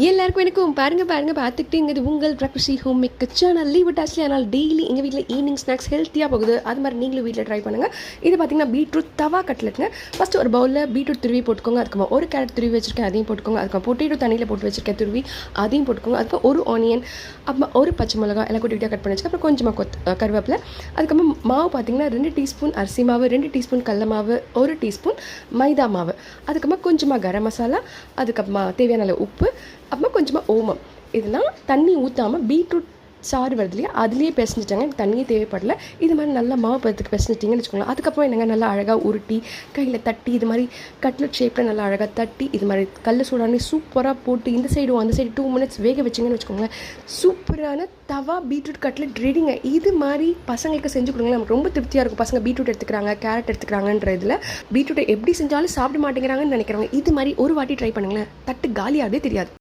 எல்லாருக்கும் எனக்கும் பாருங்க பார்த்துக்கிட்டேங்கிறது உங்கள் பிரக்ருஷி ஹோம் மேக் சேனல். லீவ் விட்டாச்சு, அதனால் டெய்லி எங்கள் வீட்டில் ஈவினிங் ஸ்நாக்ஸ் ஹெல்த்தியாக போகுது. அது மாதிரி நீங்களும் வீட்டில் ட்ரை பண்ணுங்கள். இது பார்த்திங்கன்னா பீட்ரூட் தவா கட்லெட்டுங்க. ஃபஸ்ட்டு ஒரு பவுலில் பீட்ரூட் துருவி போட்டுக்கோங்க. அதுக்கப்புறம் ஒரு கேரட் துருவி வச்சுருக்கேன், அதையும் போட்டுக்கோங்க. அதுக்கப்புறம் பொட்டேட்டோ தண்ணியில் போட்டு வச்சுருக்கேன் துருவி, அதையும் போட்டுக்கோங்க. அதுக்கப்புறம் ஒரு ஆனியன், அப்புறம் ஒரு பச்சை மிளகா எல்லாம் குட்டி கட் பண்ணி வச்சுக்க. அப்புறம் கொஞ்சமாக கருவேப்பிலை. அதுக்கப்புறம் மாவு பார்த்திங்கன்னா 2 டீஸ்பூன் அரிசி மாவு, 2 டீஸ்பூன் கடல மாவு, 1 டீஸ்பூன் மைதா மாவு, அதுக்கப்புறம் கொஞ்சமாக கரம் மசாலா, அதுக்கப்புறமா தேவையான அளவு உப்பு, அப்புறமா கொஞ்சமாக ஓமம். இதெல்லாம் தண்ணி ஊற்றாமல் பீட்ரூட் சாறு வருது இல்லையா, அதுலேயே பிசைஞ்சிட்டாங்க. எனக்கு தண்ணியே தேவைப்படல. இது மாதிரி நல்லா மாவு பதத்துக்கு பிசைஞ்சிட்டிங்கன்னு வச்சுக்கோங்களேன். அதுக்கப்புறம் என்னங்க நல்லா அழகாக உருட்டி கையில் தட்டி இது மாதிரி கட்லெட் ஷேப்பில் நல்லா அழகாக தட்டி இது மாதிரி கல் சூடானே சூப்பராக போட்டு இந்த சைடும் அந்த சைடு 2 மினிட்ஸ் வேக வச்சிங்கன்னு வச்சுக்கோங்களேன். சூப்பரான தவா பீட்ரூட் கட்லெட் ரெடிங்க. இது மாதிரி பசங்களுக்கு செஞ்சு கொடுங்களேன், நமக்கு ரொம்ப திருப்தியாக இருக்கும். பசங்க பீட்ரூட் எடுத்துக்கிறாங்க, கேரட் எடுத்துக்கிறாங்கன்ற இதில் பீட்ரூட்டை எப்படி செஞ்சாலும் சாப்பிட மாட்டேங்கிறாங்கன்னு நினைக்கிறவங்க இது மாதிரி ஒரு வாட்டி ட்ரை பண்ணுங்களேன், தட்டு காலியாகவே தெரியாது.